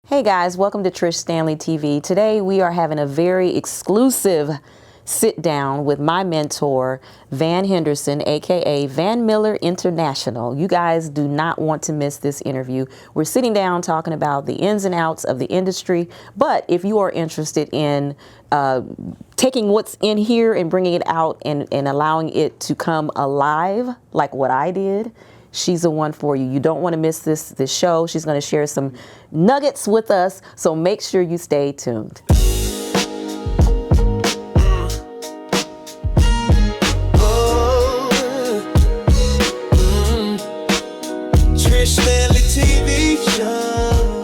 Hey guys, welcome to Trish Standley TV. Today we are having a very exclusive sit down with my mentor, Van Henderson, aka Van Miller International. You guys do not want to miss this interview. We're sitting down talking about the ins and outs of the industry, but if you are interested in taking what's in here and bringing it out and allowing it to come alive like what I did, she's the one for you. You don't want to miss this show. She's going to share some nuggets with us, so make sure you stay tuned. Trish Standley TV show.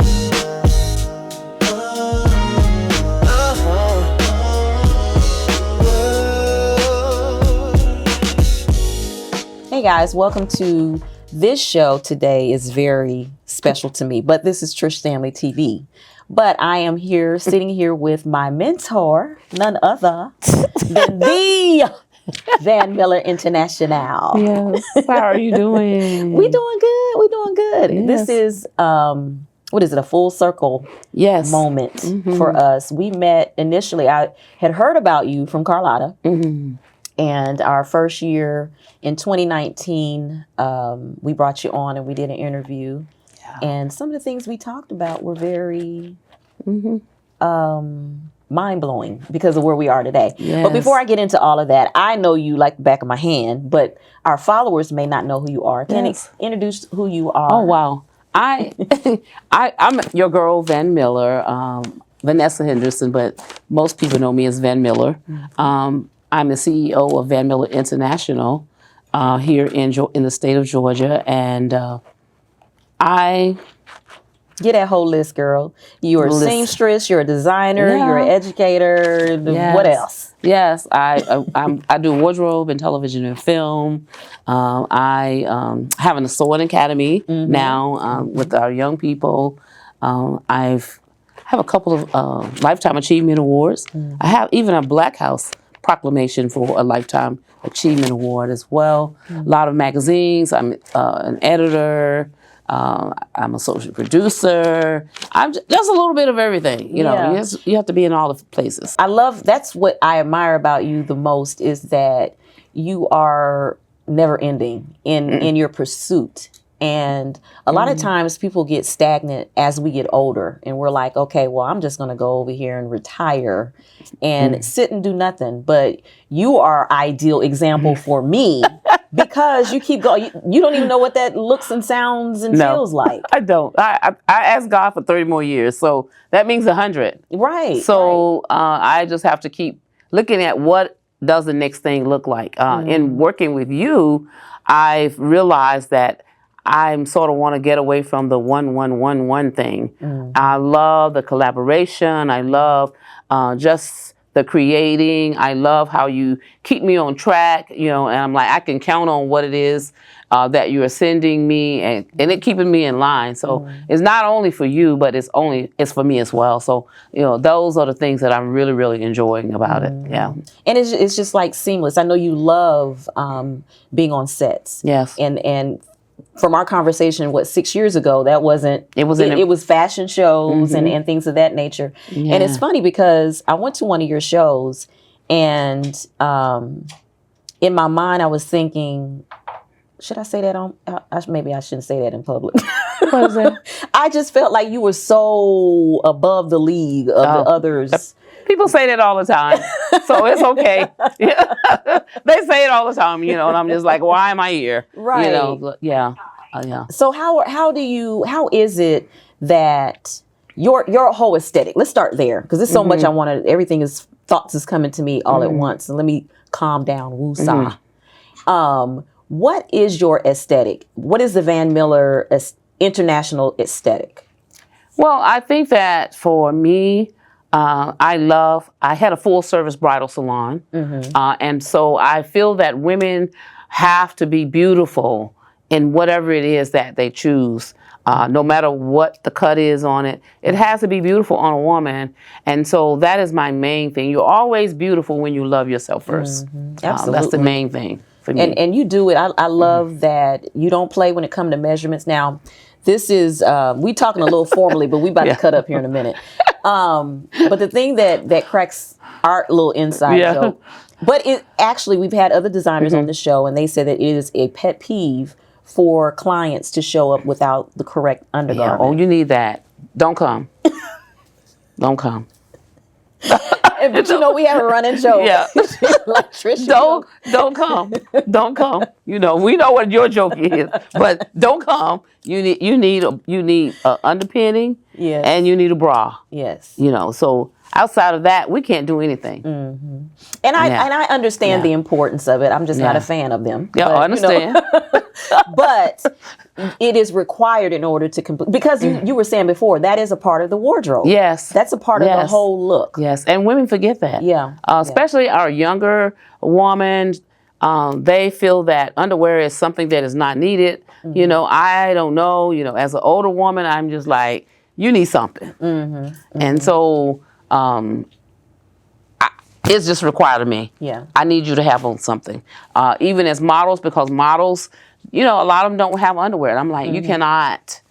Hey guys, welcome to this show. Today is very special to me, but this is Trish Standley TV. But I am here, sitting here with my mentor, none other than the Van Miller International. Yes. How are you doing? We doing good. We doing good. Yes. This is what is it? A full circle moment for us. We met initially. I had heard about you from Carlotta. And our first year in 2019, we brought you on and we did an interview. Yeah. And some of the things we talked about were very mind-blowing because of where we are today. Yes. But before I get into all of that, I know you like the back of my hand, but our followers may not know who you are. Can you introduce who you are? Oh, wow. I'm your girl, Van Miller, Vanessa Henderson, but most people know me as Van Miller. I'm the CEO of Van Miller International here in the state of Georgia, and I get that whole list, girl. You're a seamstress, you're a designer, you're an educator. Yes. What else? Yes, I do wardrobe and television and film. I have an sewing academy now with our young people. I have a couple of Lifetime Achievement Awards. I have even a Black House proclamation for a Lifetime Achievement Award as well. A lot of magazines. I'm an editor. I'm a social producer. I'm just a little bit of everything. You know, you have to be in all the places. That's what I admire about you the most, is that you are never ending in your pursuit. And a lot of times people get stagnant as we get older, and we're like, okay, well, I'm just going to go over here and retire and sit and do nothing. But you are ideal example for me because you keep going. You don't even know what that looks and sounds and feels like. I don't. I asked God for 30 more years, so that means 100. Right. So I just have to keep looking at what does the next thing look like. In working with you, I've realized that I sort of want to get away from the one thing. I love the collaboration. I love just the creating. I love how you keep me on track, and I'm like, I can count on what it is that you're sending me and it keeping me in line. So it's not only for you, but it's for me as well. So, those are the things that I'm really, really enjoying about it. Yeah. And it's just like seamless. I know you love being on sets. Yes. And from our conversation, 6 years ago, it was fashion shows and things of that nature. Yeah. And it's funny because I went to one of your shows, and in my mind, I was thinking, should I say that on? Maybe I shouldn't say that in public. What is it? I just felt like you were so above the league of the others. People say that all the time, so it's okay. They say it all the time, and I'm just like, why am I here? Right. Yeah. So how is it that your whole aesthetic? Let's start there, because there's so much I want to. Thoughts is coming to me all at once, and let me calm down. Woo-saw. What is your aesthetic? What is the Van Miller International aesthetic? Well, I think that for me, I had a full service bridal salon. And so I feel that women have to be beautiful in whatever it is that they choose. No matter what the cut is on it, it has to be beautiful on a woman. And so that is my main thing. You're always beautiful when you love yourself first. Absolutely. That's the main thing for me. And you do it. I love that you don't play when it comes to measurements. Now, This is we talking a little formally, but we about to cut up here in a minute. But the thing that cracks our little inside joke, but it actually, we've had other designers on the show, and they said that it is a pet peeve for clients to show up without the correct undergarment. Oh, you need that. Don't come. Don't come. But you know, we have a running joke. Yeah. Like Trish, Don't come. Don't come. You know, we know what your joke is, but don't come. You need a underpinning. Yes. And you need a bra. Yes. You know, so outside of that, we can't do anything. And I understand the importance of it. I'm just not a fan of them. Yeah, I understand. But it is required in order to complete, because you were saying before, that is a part of the wardrobe. Yes. That's a part of the whole look. Yes, and women forget that. Yeah. Especially our younger women, they feel that underwear is something that is not needed. You know, I don't know, you know, as an older woman, I'm just like, you need something. And so it's just required of me. Yeah. I need you to have on something. Even as models, because models, you know, a lot of them don't have underwear. And I'm like, you cannot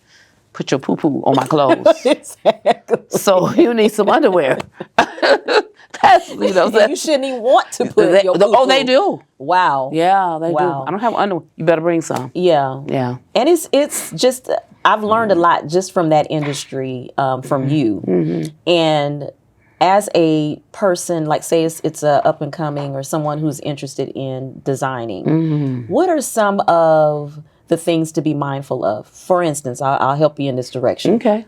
put your poo-poo on my clothes. Exactly. So you need some underwear. That's, you know, You shouldn't even want to put your oh, they do. Wow. Yeah, they do. Wow. I don't have underwear. You better bring some. Yeah. Yeah. And it's just, I've learned a lot just from that industry, from you. And as a person, like say it's a up and coming or someone who's interested in designing, what are some of the things to be mindful of? For instance, I'll help you in this direction. Okay.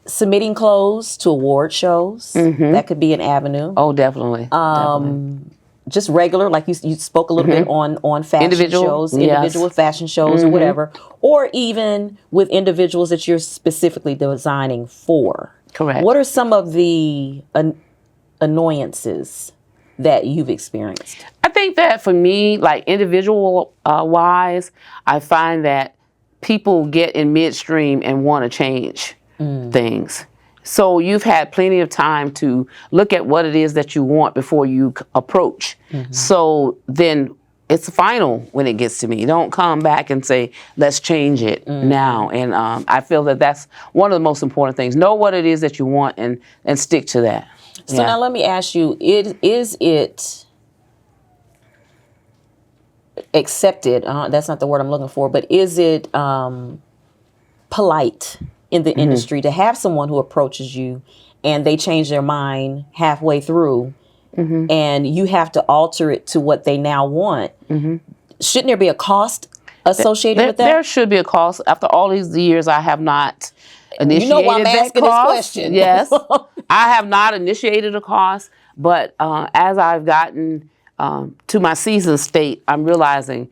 Submitting clothes to award shows, that could be an avenue. Oh, definitely. Just regular, like you spoke a little bit on fashion shows, yes. individual fashion shows or whatever, or even with individuals that you're specifically designing for. Correct. What are some of the annoyances that you've experienced? I think that for me, like individual wise, I find that people get in midstream and want to change things. So you've had plenty of time to look at what it is that you want before you approach. So then it's final when it gets to me. Don't come back and say, let's change it now. And I feel that that's one of the most important things. Know what it is that you want and stick to that. So now let me ask you, is it accepted, that's not the word I'm looking for, but is it polite in the industry to have someone who approaches you and they change their mind halfway through and you have to alter it to what they now want? Shouldn't there be a cost associated with that? There should be a cost. After all these years, I have not initiated You know why I'm asking this question. Yes. I have not initiated a cost, but as I've gotten to my seasoned state, I'm realizing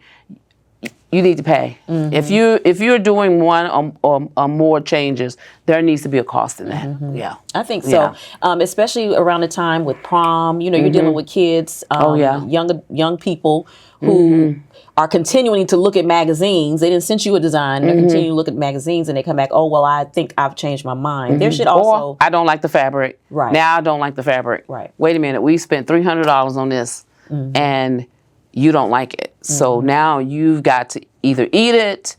you need to pay. If you're doing one or more changes, there needs to be a cost in that. Yeah, I think so. Especially around the time with prom, you know, you're dealing with kids, young people who are continuing to look at magazines. They didn't send you a design. They're continuing to look at magazines and they come back, oh, well, I think I've changed my mind. There should also... Or, I don't like the fabric. Right. Now I don't like the fabric. Right. Wait a minute. We spent $300 on this and you don't like it. So now you've got to either eat it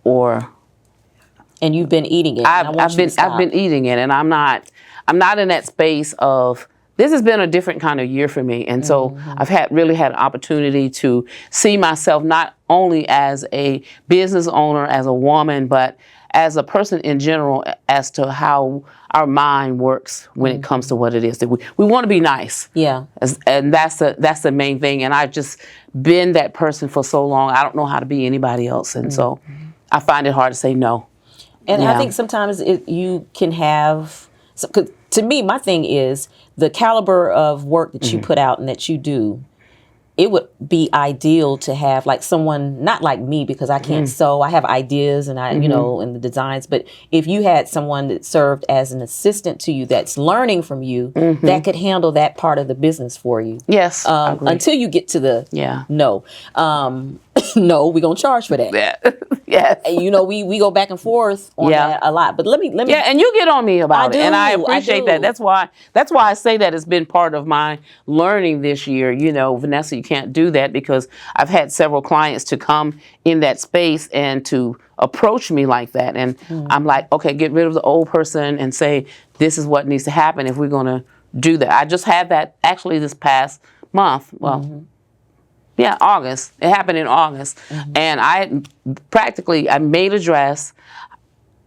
or... And you've been eating it. I've been eating it, and I'm not in that space of... This has been a different kind of year for me, and so I've really had an opportunity to see myself not only as a business owner, as a woman, but as a person in general, as to how our mind works when it comes to what it is that we want to be nice. Yeah. And that's the main thing. And I've just been that person for so long. I don't know how to be anybody else, and so I find it hard to say no. And I think sometimes you can have, cause to me, my thing is the caliber of work that you put out and that you do, it would be ideal to have like someone, not like me because I can't sew, I have ideas and I, you know, and the designs, but if you had someone that served as an assistant to you that's learning from you, that could handle that part of the business for you. Yes. Until you get to the no. No, we're going to charge for that. Yeah. Yes. And, you know, we go back and forth on that a lot. But let me. Yeah, and you get on me about it, and I appreciate that. That's why I say that it's been part of my learning this year. You know, Vanessa, you can't do that because I've had several clients to come in that space and to approach me like that. And I'm like, okay, get rid of the old person and say, this is what needs to happen if we're going to do that. I just had that actually this past month. Well, yeah, August. It happened in August. And I made a dress.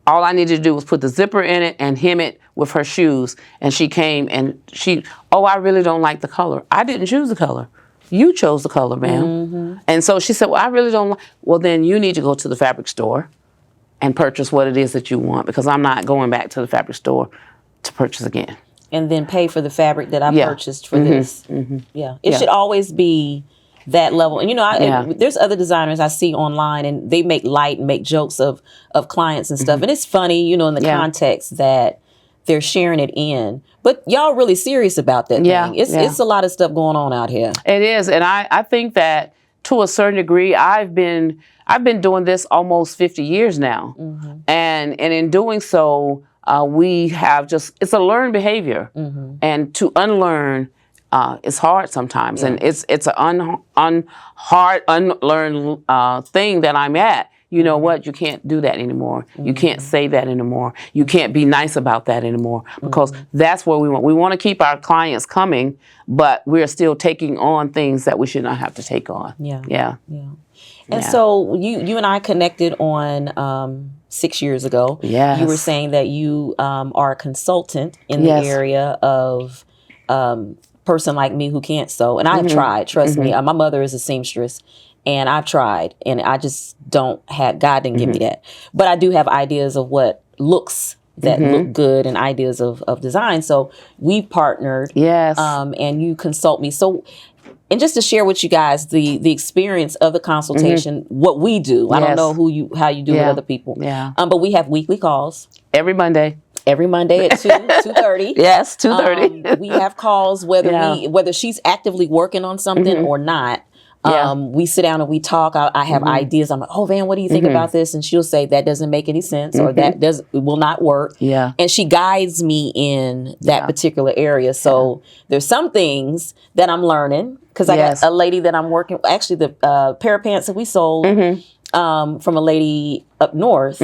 All I needed to do was put the zipper in it and hem it with her shoes. And she came and I really don't like the color. I didn't choose the color. You chose the color, ma'am. And so she said, well, I really don't like, well, then you need to go to the fabric store and purchase what it is that you want, because I'm not going back to the fabric store to purchase again. And then pay for the fabric that I purchased for this. Yeah. It should always be that level. And, you know, there's other designers I see online, and they make light and make jokes of clients and stuff. And it's funny, you know, in the context that they're sharing it in. But y'all really serious about that thing. It's a lot of stuff going on out here. It is. And I think that to a certain degree, I've been doing this almost 50 years now. And in doing so, we have it's a learned behavior. And to unlearn, it's hard sometimes. And it's an hard, unlearned thing that I'm at. You know what? You can't do that anymore. You can't say that anymore. You can't be nice about that anymore, because that's what we want. We want to keep our clients coming, but we're still taking on things that we should not have to take on. And so you and I connected on 6 years ago. Yes. You were saying that you are a consultant in the area of person like me who can't sew. And I've tried, trust me. My mother is a seamstress. And I've tried, and I just don't have, God didn't give me that. But I do have ideas of what looks that look good, and ideas of design. So we've partnered. Yes. And you consult me. So, and just to share with you guys the experience of the consultation, what we do. I don't know how you do with other people. But we have weekly calls. Every Monday. Every Monday at 2:30. Yes, 2:30. We have calls whether she's actively working on something or not. We sit down and we talk. I have ideas. I'm like, oh, Van, what do you think about this? And she'll say, that doesn't make any sense, or it will not work. And she guides me in that particular area. So there's some things that I'm learning, because I got a lady that I'm working, actually the pair of pants that we sold from a lady up north.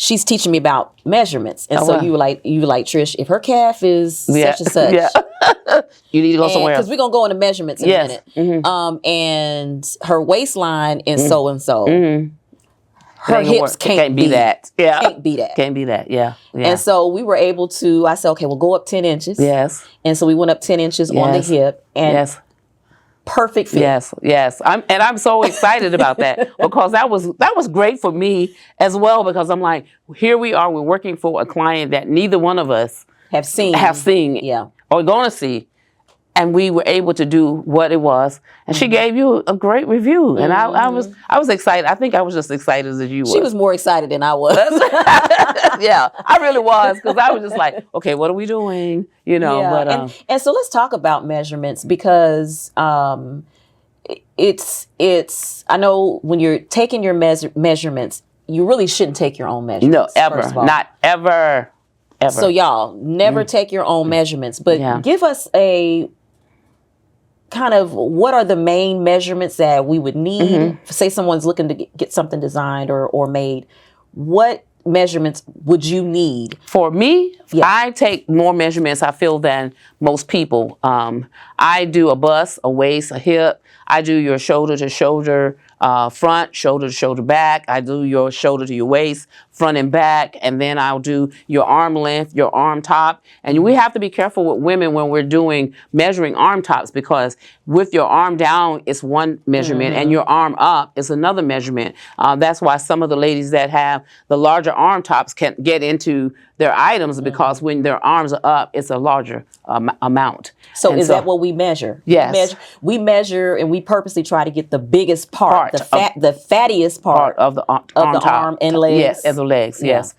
She's teaching me about measurements. And so you were like, Trish, if her calf is such and such. You need to go somewhere else. Because we're going to go into measurements in a minute. And her waistline is so and so. Her hips can't be that. Can't be that. Can't be that. And so we were able to, I said, okay, we'll go up 10 inches. And so we went up 10 inches on the hip. And perfect fit. I'm so excited about that, because that was great for me as well, because I'm like, here we are, we're working for a client that neither one of us have seen or going to see, and we were able to do what it was, and she gave you a great review, and I was excited. I think I was just excited as you were. She was more excited than I was. I really was, because I was just like, okay, what are we doing? You know, but and so let's talk about measurements, because it's I know when you're taking your measurements, you really shouldn't take your own measurements. No, ever, not ever. Ever. So y'all never take your own measurements, but give us a kind of, what are the main measurements that we would need? Say someone's looking to get something designed or made. What measurements would you need? For me, I take more measurements, I feel, than most people. I do a bust, a waist, a hip. I do your shoulder to shoulder front, shoulder to shoulder back. I do your shoulder to your waist, front and back, and then I'll do your arm length, your arm top. And we have to be careful with women when we're measuring arm tops, because with your arm down, it's one measurement, and your arm up is another measurement. That's why some of the ladies that have the larger arm tops can't get into their items, because when their arms are up, it's a larger amount. So is that what we measure? Yes. We measure, and we purposely try to get the biggest part, the fattiest part of the arm and legs. Yes, of the legs. Yes.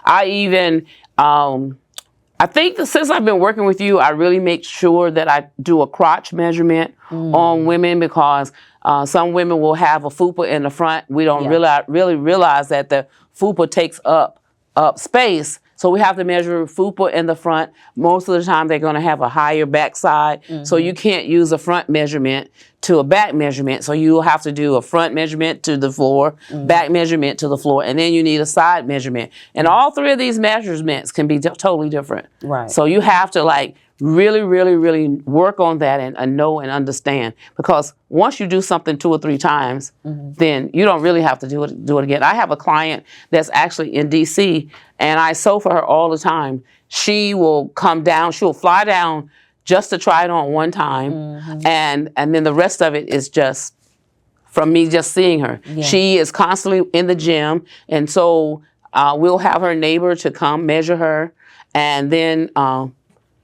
I even, I think that since I've been working with you, I really make sure that I do a crotch measurement on women, because some women will have a fupa in the front. We don't really realize that the fupa takes up space. So we have to measure fupa in the front. Most of the time they're going to have a higher backside. So you can't use a front measurement to a back measurement. So you'll have to do a front measurement to the floor, back measurement to the floor, and then you need a side measurement. And all three of these measurements can be totally different. Right. So you have to like really, really, really work on that and know and understand, because once you do something 2 or 3 times, then you don't really have to do it again. I have a client that's actually in DC, and I sew for her all the time. She will come down, she'll fly down just to try it on one time, and then the rest of it is just from me just seeing her. Yeah. She is constantly in the gym, and so we'll have her neighbor to come measure her, and then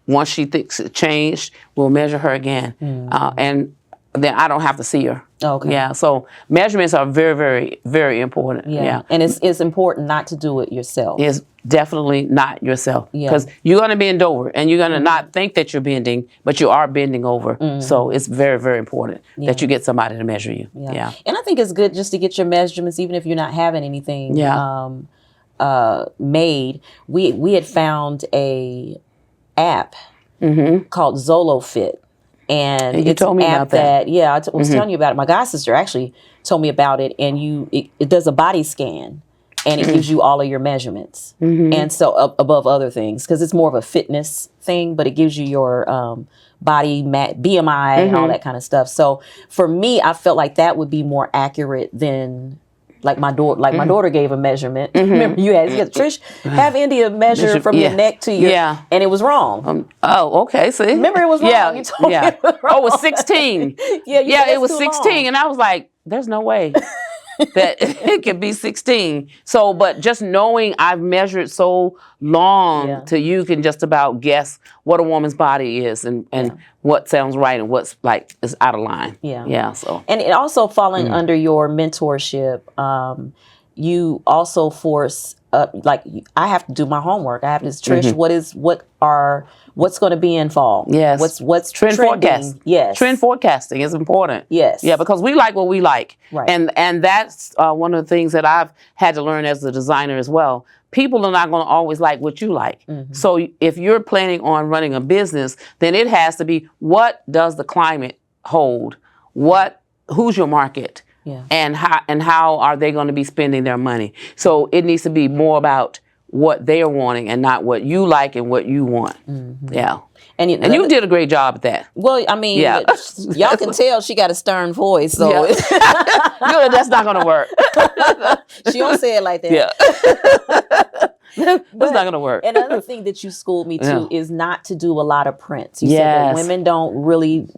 once she thinks it changed, we'll measure her again. And then I don't have to see her. Okay. Yeah, so measurements are very, very, very important. Yeah. And it's important not to do it yourself. It's definitely not yourself. Yeah. Because you're going to bend over, and you're going to not think that you're bending, but you are bending over. So it's very, very important that you get somebody to measure you. Yeah. And I think it's good just to get your measurements, even if you're not having anything made. We had found a app called ZoloFit. And you it's told me an app about that. I was telling you about it. My god sister actually told me about it, and it does a body scan, and it gives you all of your measurements, and so above other things, because it's more of a fitness thing, but it gives you your body BMI and all that kind of stuff. So for me, I felt like that would be more accurate than like my daughter. Like my daughter gave a measurement. Remember, you had Trish have India measure from your neck to your, and it was wrong. Oh, okay. See, remember it was wrong. You told me it was wrong. Oh, it was 16. It was 16, long. and I was like, "There's no way that it could be 16." So, but just knowing I've measured so long, to you can just about guess what a woman's body is and what sounds right and what's like is out of line. Yeah. So, and it also falling under your mentorship, you also force like I have to do my homework. I have to Trish, what's going to be in fall? Yes. What's trend trending? forecasting? Yes. Trend forecasting is important. Yes. Yeah, because we like what we like. Right. And that's one of the things that I've had to learn as a designer as well. People are not going to always like what you like. So if you're planning on running a business, then it has to be, what does the climate hold? Who's your market? And how are they going to be spending their money? So it needs to be more about what they are wanting and not what you like and what you want. Yeah. And you did a great job at that. Well, I mean, y'all can tell she got a stern voice, so that's not going to work. She don't say it like that. That's not going to work. Another thing that you schooled me to is not to do a lot of prints. You said that women don't really...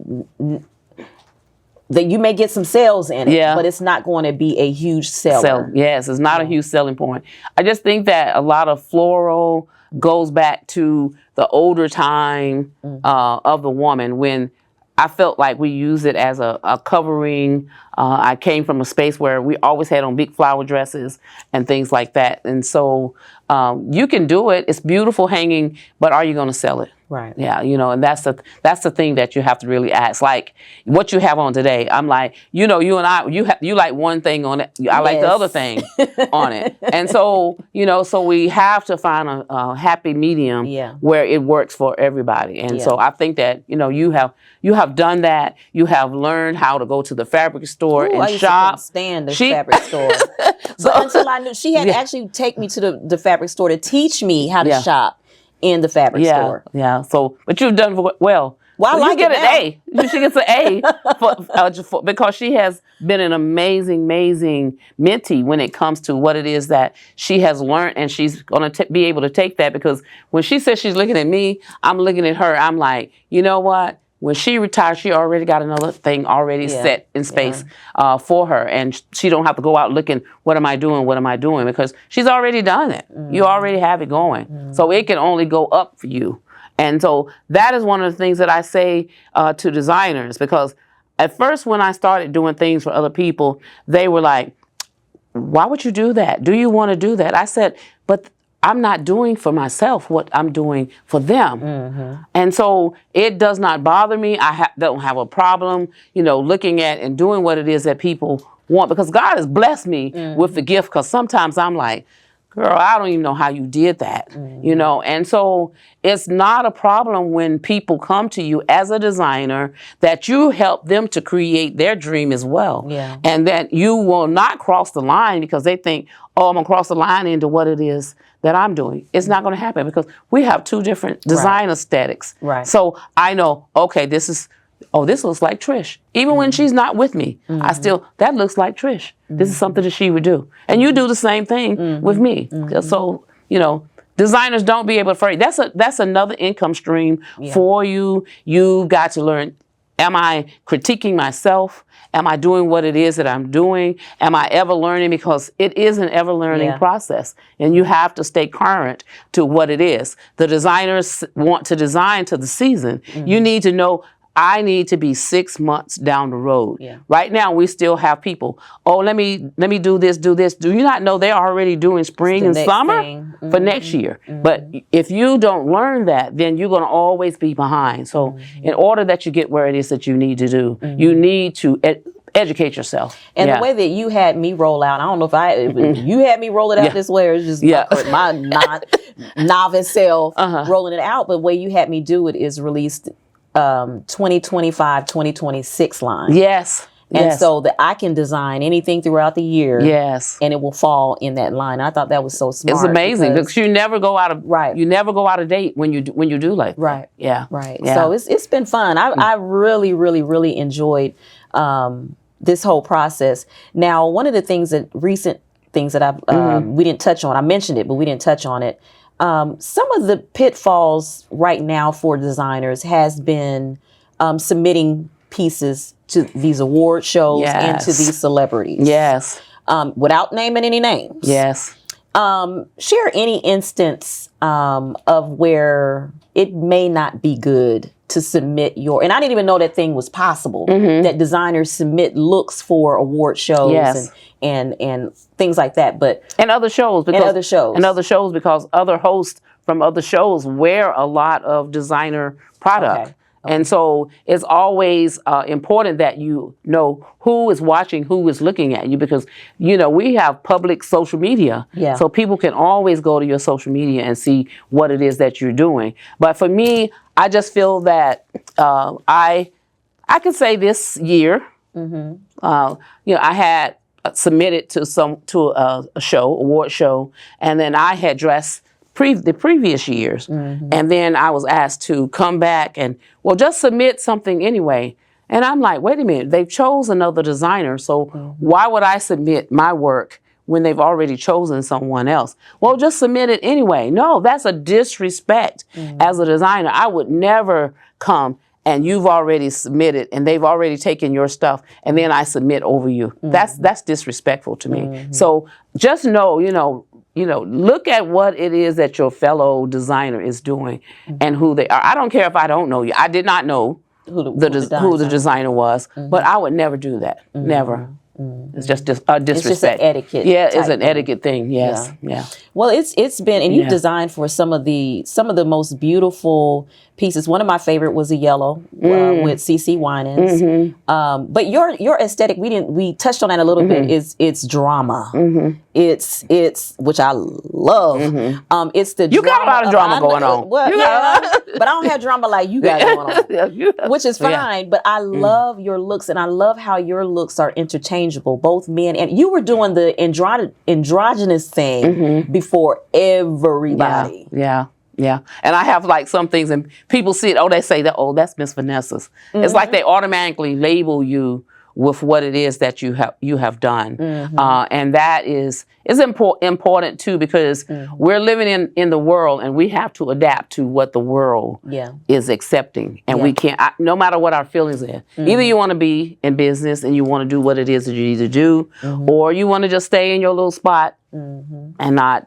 that you may get some sales in it, but it's not going to be a huge seller. Yes, it's not a huge selling point. I just think that a lot of floral goes back to the older time of the woman, when I felt like we use it as a covering. I came from a space where we always had on big flower dresses and things like that. And so you can do it. It's beautiful hanging, but are you going to sell it? Right. Yeah, and that's the thing that you have to really ask. Like what you have on today. I'm like, you and I, you like one thing on it. I like the other thing on it. And so, so we have to find a happy medium where it works for everybody. And so I think that, you have done that. You have learned how to go to the fabric store and I used shop. To stand the fabric store. But until I knew, she had to actually take me to the fabric store to teach me how to shop in the fabric store. Yeah. So, but you've done well. Well, you get an A. She gets an A because she has been an amazing mentee when it comes to what it is that she has learned, and she's going to be able to take that, because when she says she's looking at me, I'm looking at her. I'm like, you know what? When she retires, she already got another thing already set in space for her. And she don't have to go out looking, what am I doing? Because she's already done it. You already have it going. So it can only go up for you. And so that is one of the things that I say to designers, because at first when I started doing things for other people, they were like, why would you do that? Do you want to do that? I said, but I'm not doing for myself what I'm doing for them. And so it does not bother me. I don't have a problem, looking at and doing what it is that people want, because God has blessed me with the gift. Because sometimes I'm like, girl, I don't even know how you did that, you know. And so it's not a problem when people come to you as a designer that you help them to create their dream as well. Yeah. And that you will not cross the line because they think, oh, I'm going to cross the line into what it is that I'm doing. It's not going to happen because we have two different design aesthetics. Right. So I know, okay, this looks like Trish. Even when she's not with me, I still, that looks like Trish. This is something that she would do. And you do the same thing with me. So, you know, designers don't be able to afraid. That's another income stream for you. You've got to learn, am I critiquing myself? Am I doing what it is that I'm doing? Am I ever learning? Because it is an ever learning process. And you have to stay current to what it is. The designers want to design to the season. You need to know, I need to be 6 months down the road. Yeah. Right now, we still have people, oh, let me do this. Do you not know they're already doing spring and summer for next year? But if you don't learn that, then you're going to always be behind. So in order that you get where it is that you need to do, you need to educate yourself. And the way that you had me roll out, I don't know if you had me roll it out this way, or it's just my novice self rolling it out. But the way you had me do it is released 2025, 2026 line. Yes. And so that I can design anything throughout the year. Yes. And it will fall in that line. I thought that was so smart. It's amazing because you never go out of you never go out of date when you do like that. Right. Yeah. Right. Yeah. So it's been fun. I really, really, really enjoyed this whole process. Now, one of the recent things that I've we didn't touch on. I mentioned it, but we didn't touch on it. Some of the pitfalls right now for designers has been submitting pieces to these award shows and to these celebrities. Yes. Without naming any names. Yes. Share any instance of where it may not be good to submit and I didn't even know that thing was possible, that designers submit looks for award shows and things like that. But and other shows because other hosts from other shows wear a lot of designer product. And so it's always important that you know who is watching, who is looking at you, because, you know, we have public social media. Yeah. So people can always go to your social media and see what it is that you're doing. But for me, I just feel that I can say this year, you know, I had submitted to a show, award show, and then I had dressed the previous years. And then I was asked to come back and, well, just submit something anyway. And I'm like, wait a minute, they've chosen another designer. So why would I submit my work when they've already chosen someone else? Well, just submit it anyway. No, that's a disrespect as a designer. I would never come and you've already submitted and they've already taken your stuff and then I submit over you. That's disrespectful to me. So just know, you know, look at what it is that your fellow designer is doing and who they are. I don't care if I don't know you. I did not know who the designer was, but I would never do that. Never. It's just a disrespect. It's just an etiquette. Yeah, it's an etiquette thing. Yes. Yeah. Well, it's been, and you've designed for some of the most beautiful pieces. One of my favorite was the yellow with CC Winans. But your aesthetic, we touched on that a little bit. It's drama. It's which I love. It's the you got a lot of drama going on. Well, but I don't have drama like you got going on, which is fine. But I love your looks, and I love how your looks are interchangeable, both men and you were doing the androgynous thing before everybody. Yeah. And I have like some things and people see it, they say that, that's Miss Vanessa's. It's like they automatically label you with what it is that you have done. And that is important too, because we're living in the world and we have to adapt to what the world is accepting. And we can't, no matter what our feelings are, either you want to be in business and you want to do what it is that you need to do, or you want to just stay in your little spot and not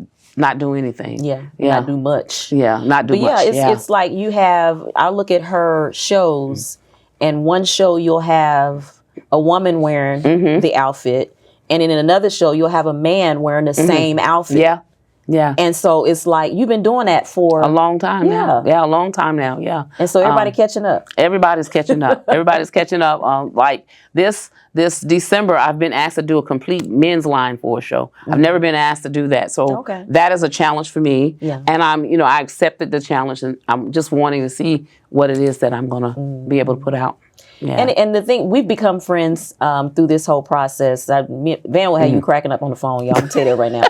do anything. Not do much. Not do much. It's like you have, I look at her shows and one show you'll have a woman wearing the outfit, and in another show you'll have a man wearing the same outfit. Yeah. And so it's like you've been doing that for A long time now. Yeah. Yeah, a long time now. Yeah. And so everybody catching up. Everybody's catching up. Everybody's catching up. Like this December, I've been asked to do a complete men's line for a show. I've never been asked to do that, so that is a challenge for me. Yeah. And I accepted the challenge, and I'm just wanting to see what it is that I'm gonna be able to put out. Yeah. And the thing, we've become friends through this whole process. Van will have you cracking up on the phone, y'all. I'm gonna tell you that right now.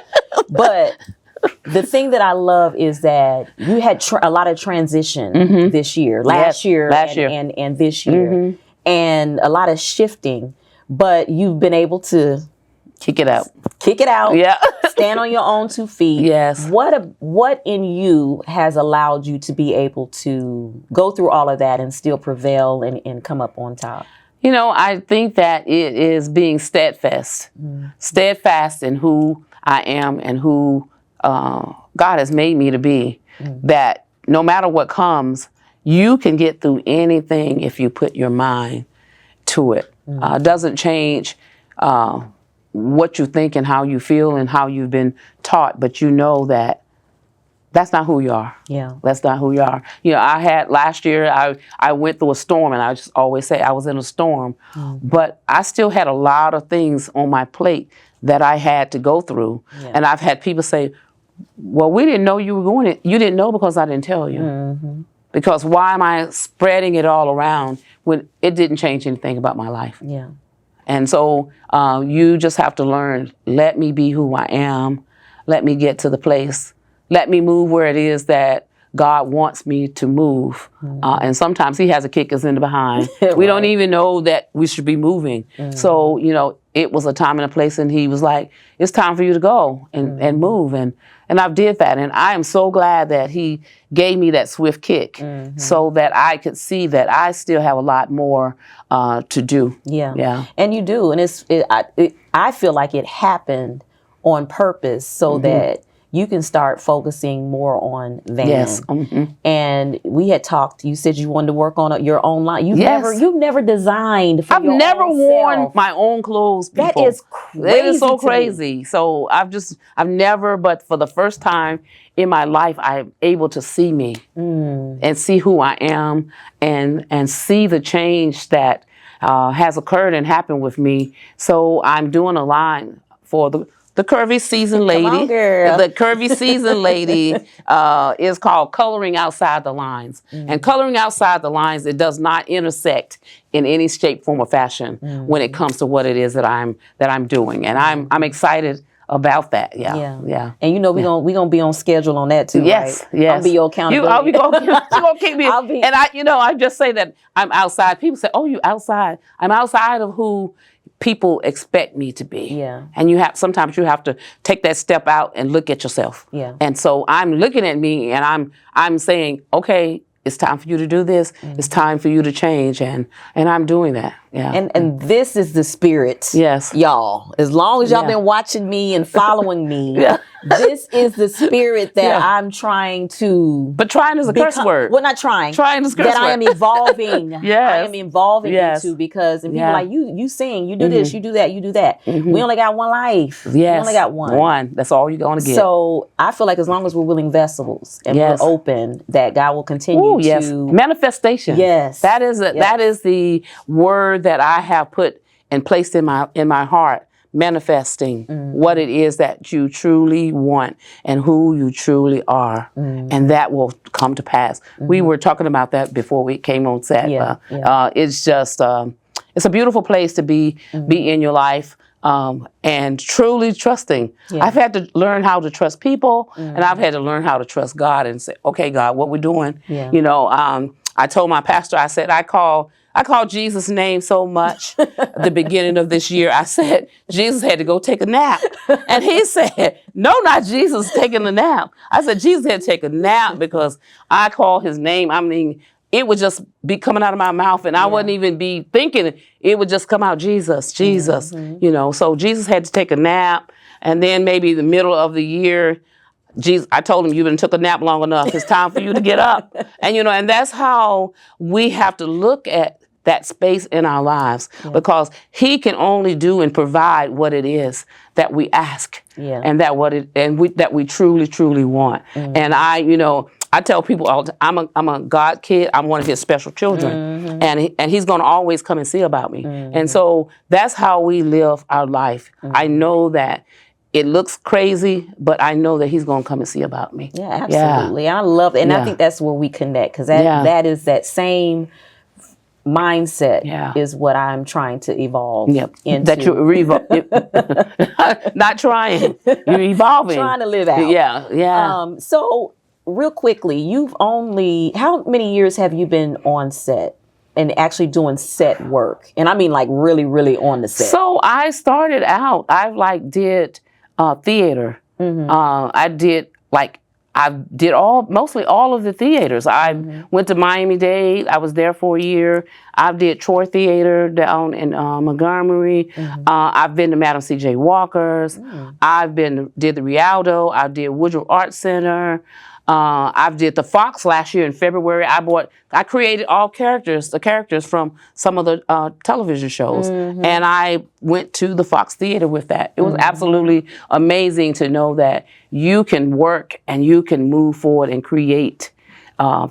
But the thing that I love is that you had a lot of transition this year, last year, and this year, and a lot of shifting. But you've been able to kick it out. Yeah, stand on your own 2 feet. Yes. What in you has allowed you to be able to go through all of that and still prevail and come up on top? I think that it is being steadfast in who I am and who God has made me to be, that no matter what comes, you can get through anything if you put your mind to it. It doesn't change what you think and how you feel and how you've been taught, but you know that that's not who you are. Yeah. That's not who you are. I had last year, I went through a storm, and I just always say I was in a storm, but I still had a lot of things on my plate that I had to go through. Yeah. And I've had people say, well, we didn't know you were going it. You didn't know because I didn't tell you. Because why am I spreading it all around when it didn't change anything about my life? Yeah. And so you just have to learn, let me be who I am. Let me get to the place. Let me move where it is that God wants me to move. And sometimes he has to kick us in the behind. Right. We don't even know that we should be moving. So, it was a time and a place, and he was like, it's time for you to go and move. And I did that. And I am so glad that he gave me that swift kick so that I could see that I still have a lot more to do. Yeah. Yeah. And you do. And I feel like it happened on purpose so that you can start focusing more on Van. Yes. And we had talked, you said you wanted to work on your own line. You've never designed for I've your never own worn self. my own clothes before. That is crazy. It is so to me. crazy. So I've never, but for the first time in my life, I'm able to see me and see who I am and see the change that has occurred and happened with me. So I'm doing a line for the curvy seasoned lady. Come on, girl. The curvy seasoned lady is called Coloring Outside the Lines. And coloring outside the lines, it does not intersect in any shape, form, or fashion when it comes to what it is that I'm doing. And I'm excited about that. Yeah. And we're gonna be on schedule on that too. Yes. Right? Yes. I'll be your accountability. You're gonna keep me. And I just say that I'm outside. People say, "Oh, you outside?" I'm outside of who people expect me to be. Yeah. And sometimes you have to take that step out and look at yourself. Yeah. And so I'm looking at me and I'm saying, okay, it's time for you to do this. It's time for you to change. And I'm doing that. Yeah. And this is the spirit. Yes. Y'all. As long as y'all been watching me and following me, this is the spirit that I'm trying to. But trying is a curse word. Well, not trying. Trying is a curse word. That I am evolving. I am evolving into, because and people are like, you sing, you do this, you do that, you do that. We only got one life. Yes. We only got one. One. That's all you're going to get. So I feel like as long as we're willing vessels and we're open, that God will continue to. Manifestation. Yes. That is the word that I have put and placed in my heart. Manifesting what it is that you truly want and who you truly are, and that will come to pass. We were talking about that before we came on set. It's just it's a beautiful place to be in your life, and truly trusting. I've had to learn how to trust people, and I've had to learn how to trust God and say, okay, God, what we're doing. I told my pastor, I said, I call Jesus' name so much at the beginning of this year. I said, Jesus had to go take a nap. And he said, no, not Jesus taking a nap. I said, Jesus had to take a nap because I call his name. I mean, it would just be coming out of my mouth and I wouldn't even be thinking. It would just come out, Jesus. So Jesus had to take a nap. And then maybe the middle of the year, Jesus, I told him, you done took a nap long enough. It's time for you to get up. And, and that's how we have to look at that space in our lives because he can only do and provide what it is that we ask and that we truly, truly want. And I tell people all the time, I'm a God kid. I'm one of his special children, and he's going to always come and see about me. And so that's how we live our life. I know that it looks crazy, but I know that he's going to come and see about me. Yeah, absolutely. I love it. And I think that's where we connect, because that is that same mindset is what I'm trying to evolve into. That you're not trying, you're evolving. Trying to live out. Yeah. So real quickly, how many years have you been on set and actually doing set work? And I mean like really, really on the set. So I started out, did theater. I did mostly all of the theaters. I went to Miami-Dade. I was there for a year. I did Troy Theater down in Montgomery. I've been to Madam C.J. Walker's. Did the Rialto. I did Woodrow Art Center. I did the Fox last year in February. I created the characters from some of the television shows. And I went to the Fox Theater with that. It was absolutely amazing to know that you can work and you can move forward and create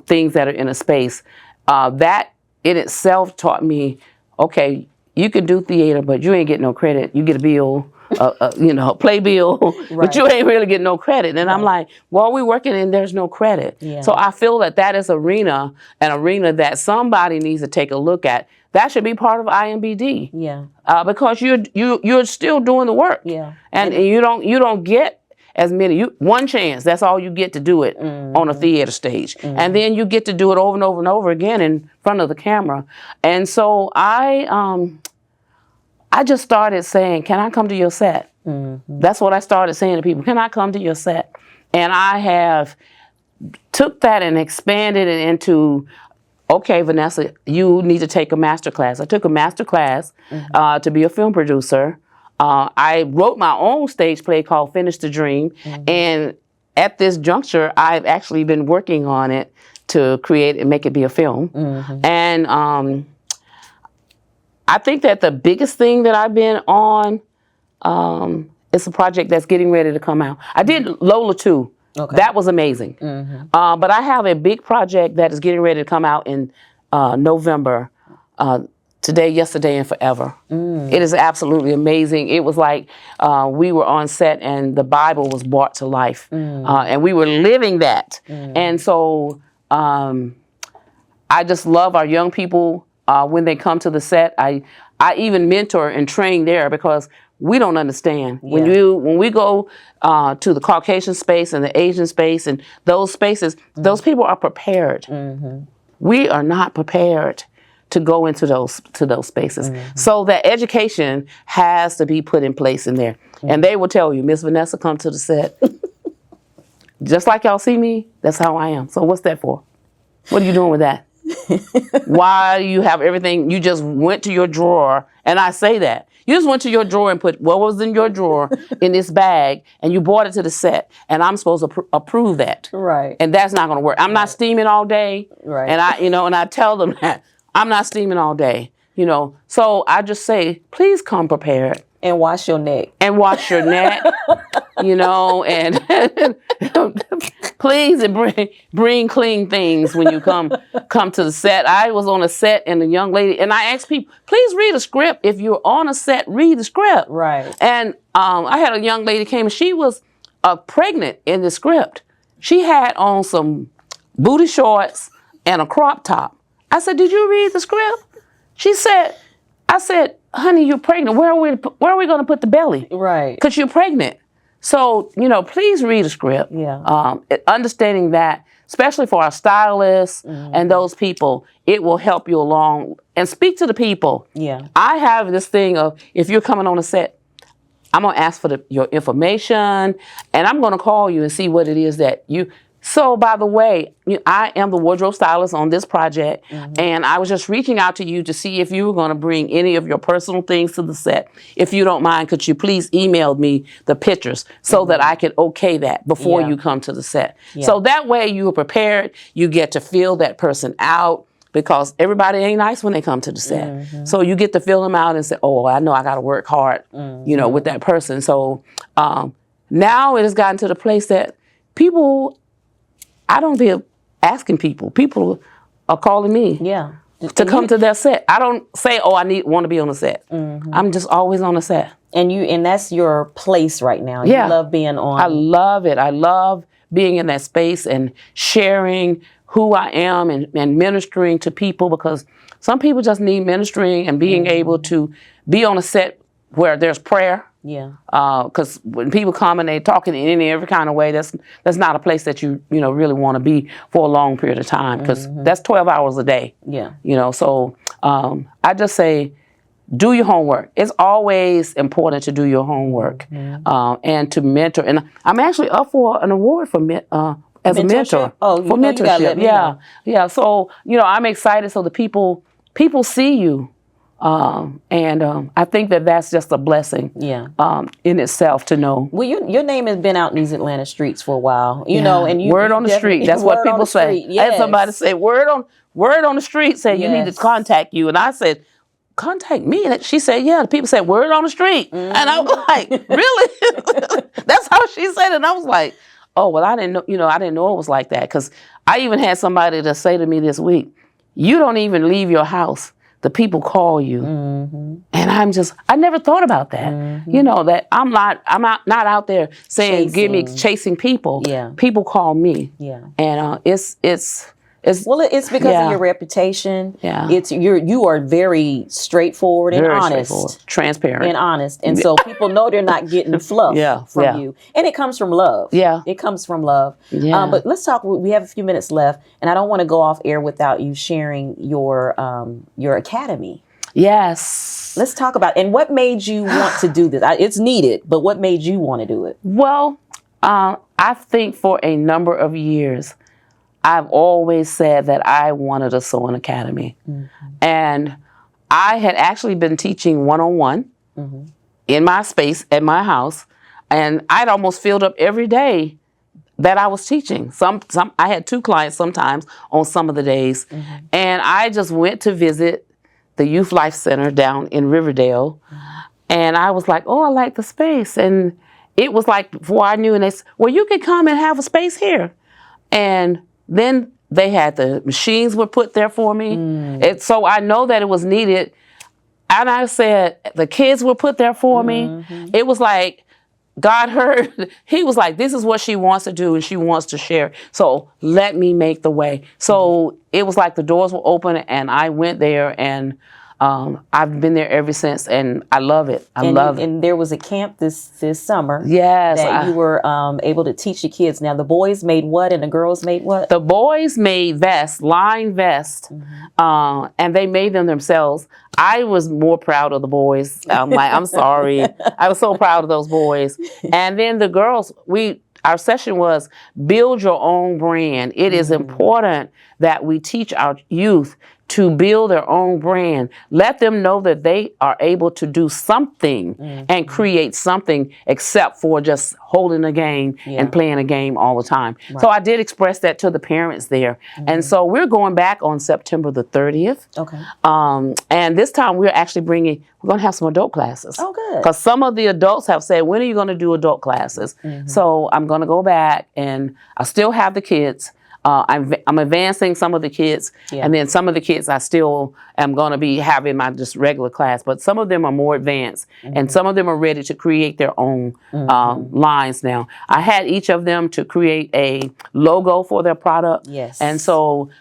things that are in a space. That in itself taught me, okay, you can do theater, but you ain't getting no credit. You get a bill. A play bill, but you ain't really getting no credit. And I'm like, well, we're working and there's no credit. So I feel that is an arena that somebody needs to take a look at. That should be part of IMBD. Because you're still doing the work. And you don't get as many. One chance. That's all you get to do it on a theater stage, and then you get to do it over and over and over again in front of the camera. And so I just started saying, can I come to your set? That's what I started saying to people. Can I come to your set? And I have took that and expanded it into, okay, Vanessa, you need to take a master class. I took a master class to be a film producer. I wrote my own stage play called Finish the Dream. And at this juncture, I've actually been working on it to create and make it be a film. And I think that the biggest thing that I've been on is a project that's getting ready to come out. I did Lola too. That was amazing. But I have a big project that is getting ready to come out in November. Today, Yesterday, and Forever. It is absolutely amazing. It was like we were on set and the Bible was brought to life. And we were living that. And so I just love our young people. When they come to the set, I even mentor and train there because we don't understand. When we go to the Caucasian space and the Asian space and those spaces, those people are prepared. We are not prepared to go into those spaces. So that education has to be put in place in there. And they will tell you, Miss Vanessa, come to the set. Just like y'all see me, that's how I am. So what's that for? What are you doing with that? Why do you have everything? You just went to your drawer, and I say that. You just went to your drawer and put what was in your drawer in this bag, and you brought it to the set, and I'm supposed to approve that. And that's not going to work. I'm not steaming all day. And I tell them that I'm not steaming all day. So I just say, please come prepared. And wash your neck. And wash your neck, and please bring clean things when you come to the set. I was on a set and a young lady, and I asked people, please read a script. If you're on a set, read the script. And I had a young lady came, and she was pregnant in the script. She had on some booty shorts and a crop top. I said, did you read the script? I said, honey, you're pregnant. Where are we going to put the belly? Because you're pregnant. So, please read a script. Understanding that, especially for our stylists and those people, it will help you along. And speak to the people. I have this thing of, if you're coming on a set, I'm going to ask for your information, and I'm going to call you and see what it is that you... So, by the way, I am the wardrobe stylist on this project, and I was just reaching out to you to see if you were going to bring any of your personal things to the set. If you don't mind, could you please email me the pictures so that I can okay that before you come to the set? So that way you are prepared, you get to feel that person out, because everybody ain't nice when they come to the set. So you get to feel them out and say, oh, I know I got to work hard, you know, with that person. So now it has gotten to the place that people, I don't be asking people. People are calling me to come to their set. I don't say, oh, want to be on the set. I'm just always on the set. And that's your place right now. Yeah. You love being on. I love it. I love being in that space and sharing who I am and ministering to people, because some people just need ministering and being able to be on a set where there's prayer. Yeah. Because when people come and they talking in any every kind of way, that's not a place that you really want to be for a long period of time, because that's 12 hours a day. Yeah. You know, so I just say, do your homework. It's always important to do your homework and to mentor. And I'm actually up for an award for as a mentor. Oh, for mentorship. Yeah. So I'm excited. So the people see you. I think that's just a blessing in itself to know. Well, your name has been out in these Atlanta streets for a while, you know, and word on the street. That's what people say. I had somebody say, word on the street say you need to contact you. And I said, contact me? And she said, yeah. The people said, word on the street. And I was like, really? That's how she said it. And I was like, oh, well, I didn't know, I didn't know it was like that. Because I even had somebody to say to me this week, you don't even leave your house. The people call you. And I never thought about that. That I'm not out there saying, chasing people. Yeah. People call me. Yeah. And it's because of your reputation. Yeah. You are very straightforward and honest. Transparent. And honest. And so people know they're not getting fluff from you. And it comes from love. Yeah. It comes from love. Yeah. But let's talk, we have a few minutes left, and I don't want to go off air without you sharing your academy. Yes. Let's talk about, and what made you want to do this? It's needed, but what made you want to do it? Well, I think for a number of years, I've always said that I wanted a sewing academy. And I had actually been teaching one-on-one in my space at my house. And I'd almost filled up every day that I was teaching. I had 2 clients sometimes on some of the days. And I just went to visit the Youth Life Center down in Riverdale. And I was like, oh, I like the space. And it was like, before I knew, and they said, well, you could come and have a space here. And then they had the machines were put there for me. And so I know that it was needed. And I said, the kids were put there for me. It was like, God heard, he was like, this is what she wants to do and she wants to share. So let me make the way. So it was like the doors were open and I went there, and I've been there ever since, and I love it. I love it. And there was a camp this summer. Yes. That you were able to teach the kids. Now, the boys made what and the girls made what? The boys made vests, line vests, and they made them themselves. I was more proud of the boys. I'm sorry. I was so proud of those boys. And then the girls, our session was build your own brand. It is important that we teach our youth to build their own brand. Let them know that they are able to do something and create something, except for just holding a game and playing a game all the time. So I did express that to the parents there. And so we're going back on September the 30th. Okay. And this time we're actually we're going to have some adult classes. Oh, good. Because some of the adults have said, when are you going to do adult classes? So I'm going to go back, and I still have the kids. I'm advancing some of the kids, and then some of the kids I still am going to be having my just regular class, but some of them are more advanced, and some of them are ready to create their own lines now. I had each of them to create a logo for their product, and so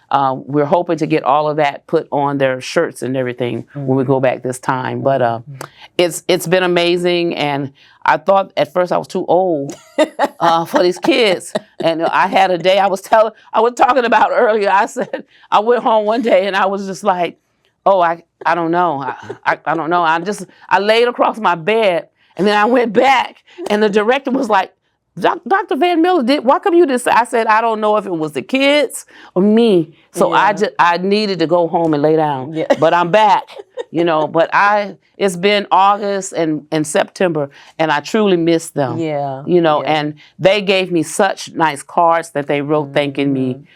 we're hoping to get all of that put on their shirts and everything when we go back this time. But it's been amazing, and I thought at first I was too old for these kids. And I had a day I was talking about earlier. I said, I went home one day and I was just like, oh, I don't know. I don't know. I laid across my bed, and then I went back, and the director was like, Dr. Van Miller, why come you didn't say? I said, I don't know if it was the kids or me. So I needed to go home and lay down. But I'm back, but it's been August and September, and I truly miss them. And they gave me such nice cards that they wrote thanking me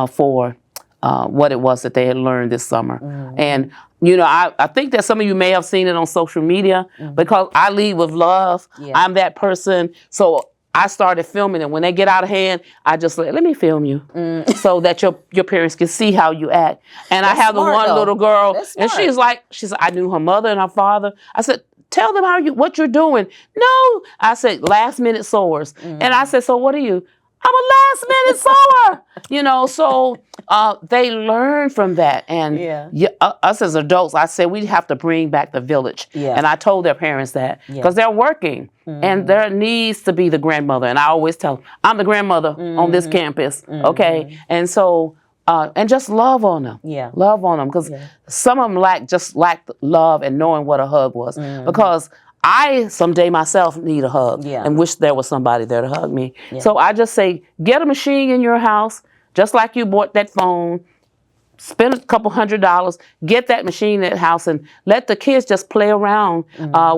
for what it was that they had learned this summer. And, you know, I think that some of you may have seen it on social media because I lead with love. I'm that person. So I started filming it. When they get out of hand, I just let me film you so that your parents can see how you act. And I have the one little girl, and she's like, I knew her mother and her father. I said, tell them what you're doing. No, I said, last minute sewers. And I said, so what are you? I'm a last minute sewer. You know, so they learn from that. And us as adults, I said we have to bring back the village. And I told their parents that because they're working and there needs to be the grandmother. And I always tell them, I'm the grandmother on this campus. Okay. And so, and just love on them. Love on them because some of them lack love and knowing what a hug was. Because I someday myself need a hug and wish there was somebody there to hug me. So I just say, get a machine in your house, just like you bought that phone, spend a couple $100, get that machine in that house and let the kids just play around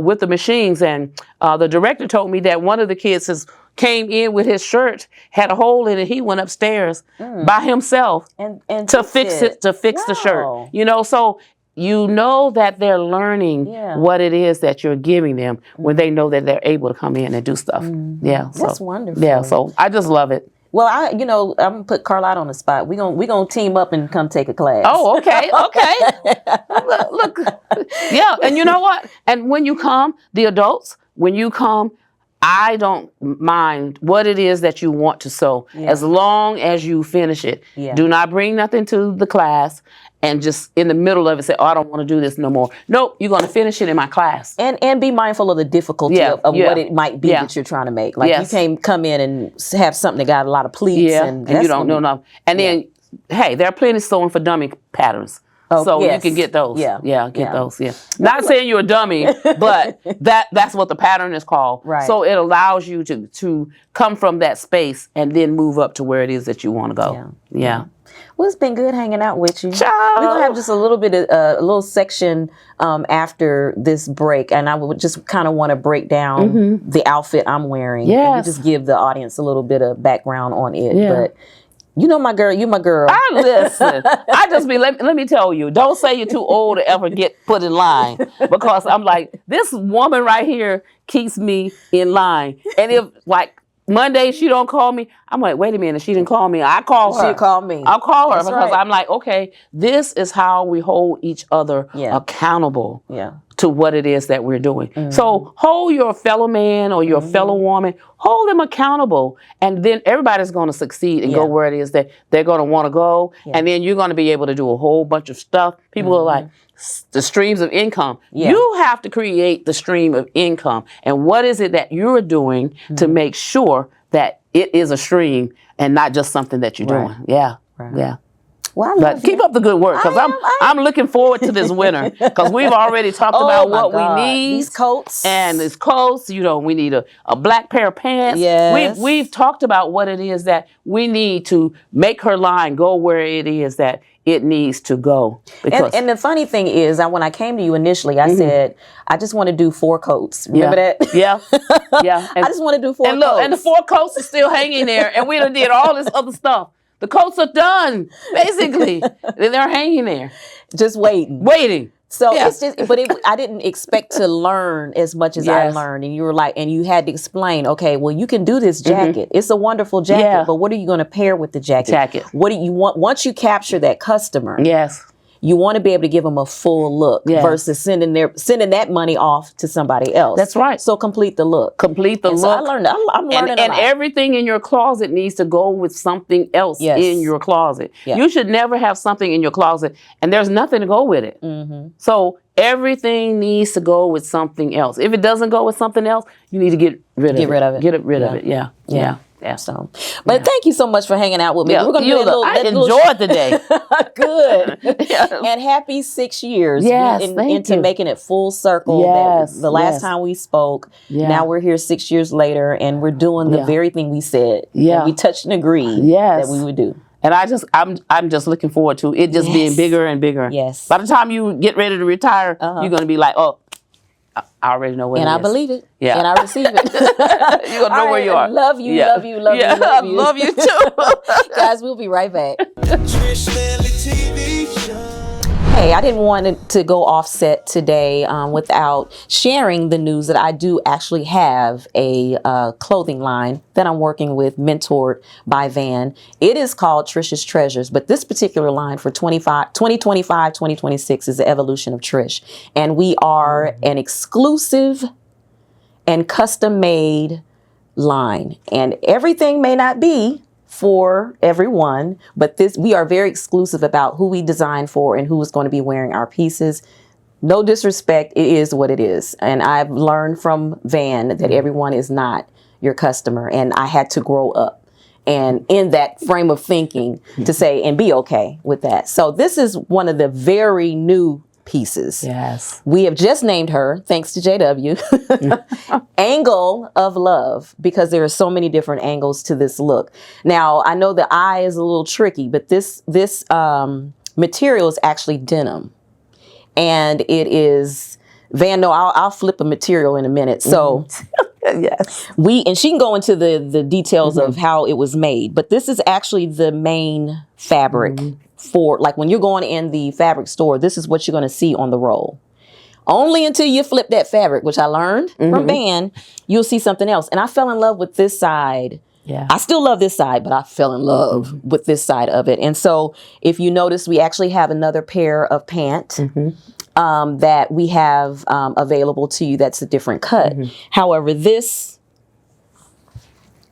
with the machines. And the director told me that one of the kids came in with his shirt, had a hole in it. He went upstairs by himself and to fix the shirt. You know, so you know that they're learning what it is that you're giving them when they know that they're able to come in and do stuff. So, that's wonderful. Yeah, so I just love it. Well, I'm gonna put Carlotte on the spot. We gonna team up and come take a class. Oh, okay. Look, yeah, and you know what? And when you come, the adults, when you come, I don't mind what it is that you want to sew, as long as you finish it. Do not bring nothing to the class and just in the middle of it say, oh, I don't want to do this no more. Nope, you're going to finish it in my class. And be mindful of the difficulty of what it might be that you're trying to make. Like you can't come in and have something that got a lot of pleats. And you don't know enough. And then, hey, there are plenty of sewing for dummy patterns. So you can get those. Get those. Not saying you're a dummy, but that's what the pattern is called. Right. So it allows you to come from that space and then move up to where it is that you want to go. Well, it's been good hanging out with you. Ciao. We're gonna have just a little bit of a little section after this break, and I would just kind of want to break down the outfit I'm wearing. And just give the audience a little bit of background on it. But you know my girl, you my girl. Listen, I just be, let me tell you, don't say you're too old to ever get put in line, because I'm like, this woman right here keeps me in line. And if like Monday she don't call me, I'm like, wait a minute, she didn't call me. I call her. She called me. I'll call her because I'm like, okay, this is how we hold each other accountable to what it is that we're doing. So hold your fellow man or your fellow woman, hold them accountable, and then everybody's going to succeed and go where it is that they're going to want to go. And then you're going to be able to do a whole bunch of stuff. People are like, the streams of income. You have to create the stream of income. And what is it that you're doing to make sure that it is a stream and not just something that you're doing? Well, but keep up the good work, because I'm looking forward to this winter, because we've already talked about what we need. These coats. And these coats, you know, we need a black pair of pants. We've talked about what it is that we need to make her line go where it is that it needs to go. And the funny thing is, when I came to you initially, I said, I just want to do 4 coats. Remember that? And I just want to do 4 coats. Look, and the 4 coats are still hanging there, and we done did all this other stuff. The coats are done, basically. They're hanging there. Just waiting. So it's just, I didn't expect to learn as much as I learned. And you were like, and you had to explain, okay, well, you can do this jacket. It's a wonderful jacket, but what are you going to pair with the jacket? What do you want? Once you capture that customer, you want to be able to give them a full look versus sending that money off to somebody else. That's right. So complete the look. I'm learning a lot. And everything in your closet needs to go with something else in your closet. You should never have something in your closet and there's nothing to go with it. So everything needs to go with something else. If it doesn't go with something else, you need to get rid of it. Get rid of it. Yeah. So, but thank you so much for hanging out with me. We're gonna do I enjoyed the day. Good. And happy 6 years. Into making it full circle. The last time we spoke. Now we're here 6 years later, and we're doing the very thing we said. And we touched and agreed that we would do. And I'm just looking forward to it just being bigger and bigger. By the time you get ready to retire, you're gonna be like, oh, I already know what it is. And I believe it. And I receive it. You're going to know where you are. Love you, love you, love you, love you. Love you too. Guys, we'll be right back. Trish Standley TV show. Hey, I didn't want to go offset today without sharing the news that I do actually have a clothing line that I'm working with, mentored by Van. It is called Trish's Treasures, but this particular line for 2025, 2026 is the evolution of Trish. And we are an exclusive and custom-made line. And everything may not be for everyone, but we are very exclusive about who we design for and who is going to be wearing our pieces. No disrespect, it is what it is. And I've learned from Van that everyone is not your customer, and I had to grow up and in that frame of thinking to say and be okay with that. So this is one of the very new pieces. Yes. We have just named her, thanks to JW, Angle of Love, because there are so many different angles to this look. Now, I know the eye is a little tricky, but this material is actually denim. And it is, Van, no, I'll flip a material in a minute. So Yes. and she can go into the details of how it was made, but this is actually the main fabric for, like, when you're going in the fabric store, this is what you're going to see on the roll. Only until you flip that fabric, which I learned from Van, you'll see something else. And I fell in love with this side. Yeah. I still love this side, but I fell in love with this side of it. And so if you notice, we actually have another pair of pants that we have available to you. That's a different cut. However, this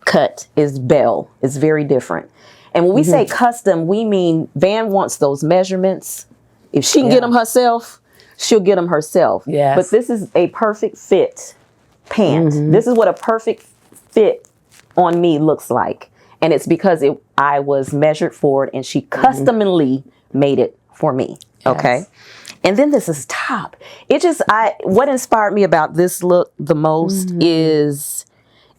cut is bell. It's very different. And when we say custom, we mean Van wants those measurements. If she can get them herself, she'll get them herself. Yes. But this is a perfect fit pant. This is what a perfect fit on me looks like. And it's because I was measured for it and she customly made it for me. Okay. And then this is top. What inspired me about this look the most is,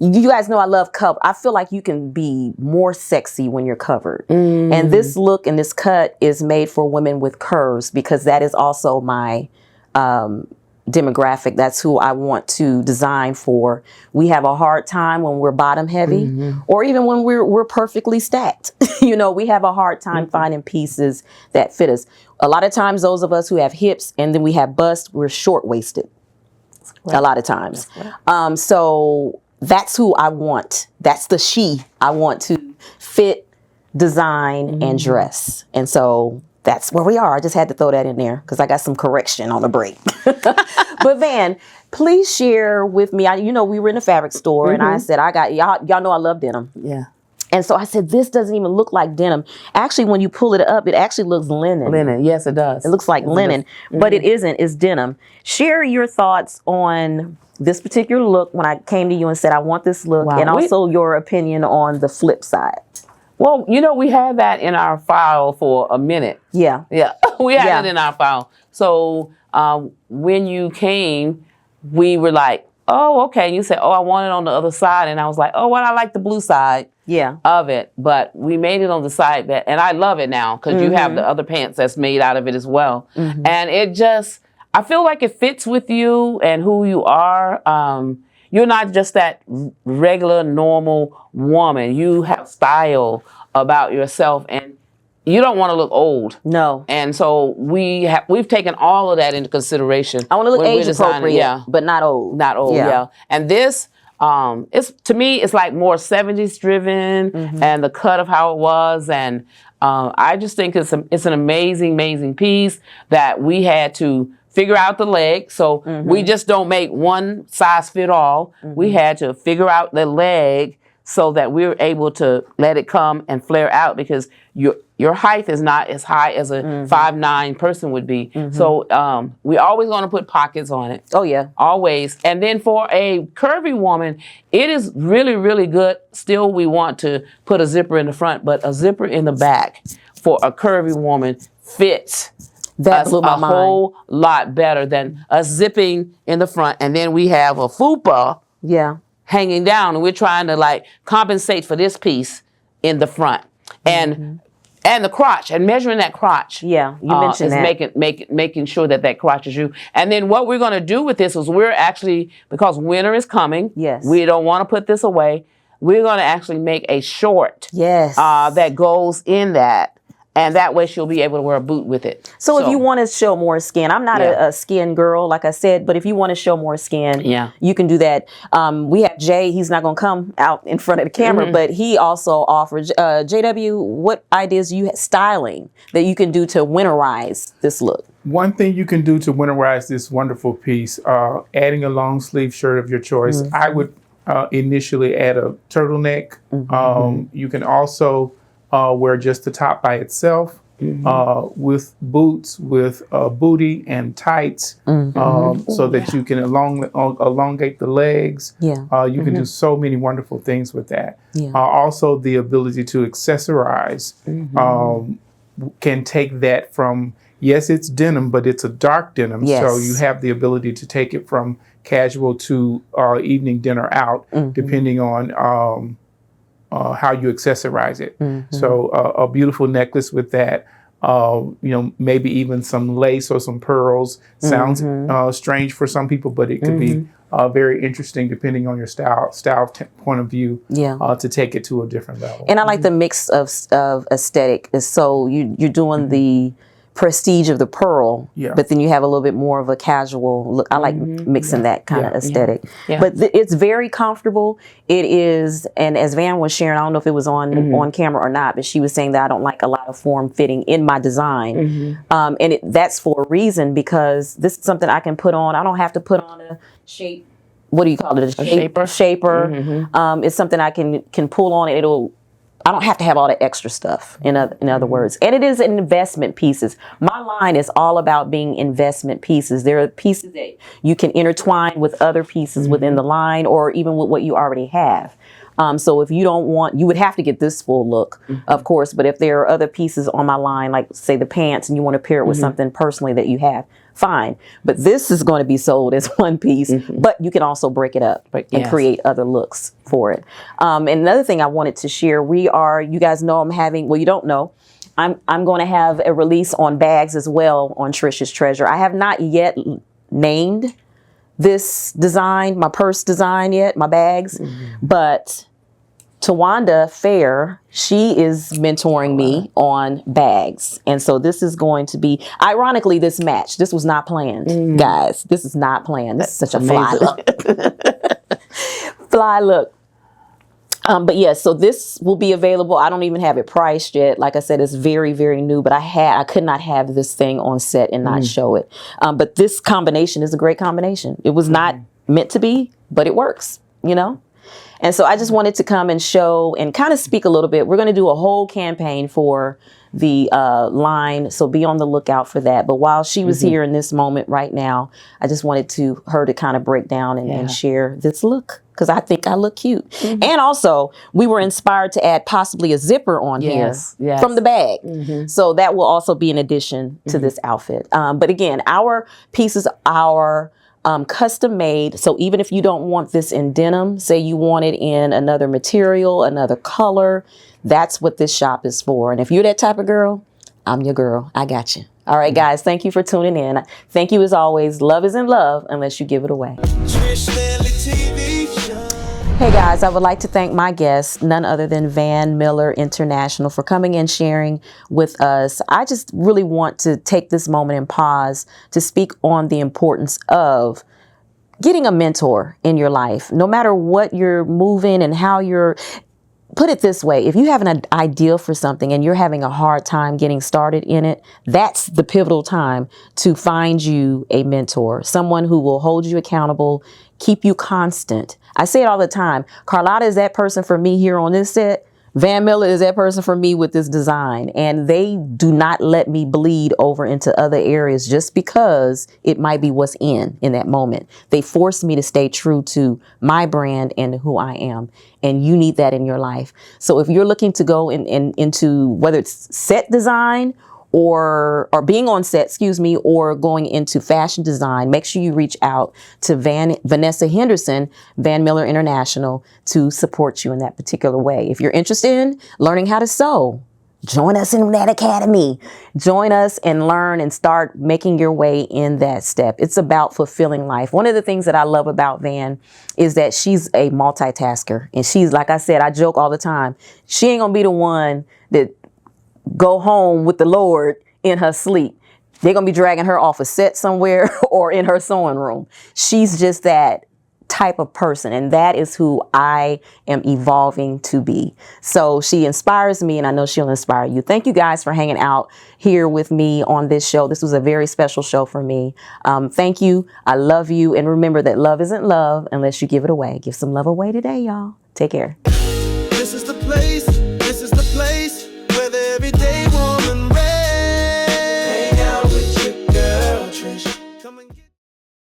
you guys know I love cover. I feel like you can be more sexy when you're covered. And this look and this cut is made for women with curves, because that is also my demographic. That's who I want to design for. We have a hard time when we're bottom heavy, or even when we're perfectly stacked. You know, we have a hard time finding pieces that fit us. A lot of times, those of us who have hips and then we have bust, we're short-waisted. A lot of times. So that's who I want. That's the she I want to fit, design, and dress. And so that's where we are. I just had to throw that in there because I got some correction on the break. But Van, please share with me. We were in a fabric store and I said, y'all know I love denim. Yeah. And so I said, this doesn't even look like denim. Actually, when you pull it up, it actually looks linen. Linen. Yes, it does. It looks like linen, but it isn't. It's denim. Share your thoughts on this particular look when I came to you and said, I want this look, and also your opinion on the flip side. Well, we had that in our file for a minute. Yeah. Yeah. We had it in our file. So when you came, we were like, oh, okay. And you said, oh, I want it on the other side. And I was like, oh, well, I like the blue side of it. But we made it on the side and I love it now because you have the other pants that's made out of it as well. And it just, I feel like it fits with you and who you are. You're not just that regular, normal woman. You have style about yourself, and you don't want to look old. No. And so we've taken all of that into consideration. I want to look age appropriate, but not old. Not old, yeah. And this, to me, it's like more 70s driven, and the cut of how it was, and I just think it's an amazing, amazing piece that we had to figure out the leg. So we just don't make one size fit all. We had to figure out the leg so that we were able to let it come and flare out, because your height is not as high as a 5'9" person would be. So we always going to put pockets on it. Oh, yeah. Always. And then for a curvy woman, it is really, really good. Still, we want to put a zipper in the front, but a zipper in the back for a curvy woman fits That blew my mind. Whole lot better than us zipping in the front. And then we have a fupa hanging down, and we're trying to like compensate for this piece in the front. And the crotch, and measuring that crotch. Yeah, you mentioned that. Making sure that crotch is you. And then what we're going to do with this is we're actually, because winter is coming, we don't want to put this away. We're going to actually make a short that goes in that. And that way she'll be able to wear a boot with it. So if you want to show more skin, I'm not Yeah. a skin girl, like I said, but if you want to show more skin, Yeah. you can do that. We have Jay, he's not going to come out in front of the camera, but he also offers, JW, what ideas you have styling that you can do to winterize this look? One thing you can do to winterize this wonderful piece, adding a long sleeve shirt of your choice. I would initially add a turtleneck. You can also wear just the top by itself with boots, with booty and tights, so that you can elongate the legs. Yeah. You can do so many wonderful things with that. Yeah. Also, the ability to accessorize can take that from, yes, it's denim, but it's a dark denim. Yes. So you have the ability to take it from casual to evening dinner out, depending on how you accessorize it. So a beautiful necklace with that, maybe even some lace or some pearls. Sounds strange for some people, but it could be very interesting depending on your style point of view. To take it to a different level. And I like the mix of aesthetic. So you're doing the prestige of the pearl, but then you have a little bit more of a casual look. I like mixing that kind of aesthetic. But it's very comfortable. It is, and as Van was sharing, I don't know if it was on camera or not, but she was saying that I don't like a lot of form fitting in my design. And that's for a reason, because this is something I can put on. I don't have to put on a shape. What do you call it? A shaper. It's something I can pull on. I don't have to have all the extra stuff, in other words. And it is investment pieces. My line is all about being investment pieces. There are pieces that you can intertwine with other pieces within the line, or even with what you already have. So if you don't want, you would have to get this full look, of course. But if there are other pieces on my line, like say the pants, and you want to pair it with something personally that you have, fine. But this is going to be sold as one piece, but you can also break it up and create other looks for it. And another thing I wanted to share, you guys know I'm having, well, you don't know, I'm going to have a release on bags as well on Trish's Treasure. I have not yet named this design, my purse design yet, my bags, but Tawanda Fair, she is mentoring me on bags. And so this is going to be, ironically, this match. This was not planned, guys. This is not planned. This is such a fly look. Fly look. But yes, so this will be available. I don't even have it priced yet. Like I said, it's very, very new, but I could not have this thing on set and not show it. But this combination is a great combination. It was not meant to be, but it works, And so I just wanted to come and show and kind of speak a little bit. We're going to do a whole campaign for the line, so be on the lookout for that. But while she was here in this moment right now, I just wanted her to kind of break down and share this look, because I think I look cute. And also, we were inspired to add possibly a zipper on here from the bag. So that will also be an addition to this outfit. But again, our pieces are custom made. So even if you don't want this in denim, say you want it in another material, another color, that's what this shop is for. And if you're that type of girl, I'm your girl. I got you. All right, guys, thank you for tuning in. Thank you as always. Love isn't love unless you give it away. Trish Standley TV show. Hey guys, I would like to thank my guest, none other than Van Miller International, for coming and sharing with us. I just really want to take this moment and pause to speak on the importance of getting a mentor in your life. No matter what you're moving and how you're, put it this way, if you have an idea for something and you're having a hard time getting started in it, that's the pivotal time to find you a mentor, someone who will hold you accountable, keep you constant. I say it all the time. Carlotta is that person for me here on this set. Van Miller is that person for me with this design. And they do not let me bleed over into other areas just because it might be what's in that moment. They force me to stay true to my brand and who I am. And you need that in your life. So if you're looking to go into whether it's set design or being on set, or going into fashion design, make sure you reach out to Vanessa Henderson, Van Miller International, to support you in that particular way. If you're interested in learning how to sew, join us in that academy. Join us and learn and start making your way in that step. It's about fulfilling life. One of the things that I love about Van is that she's a multitasker. And she's, like I said, I joke all the time, she ain't gonna be the one that go home with the Lord in her sleep. They're going to be dragging her off a set somewhere or in her sewing room. She's just that type of person, and that is who I am evolving to be. So she inspires me, and I know she'll inspire you. Thank you guys for hanging out here with me on this show. This was a very special show for me. Thank you. I love you. And remember that love isn't love unless you give it away. Give some love away today, y'all. Take care. This is the place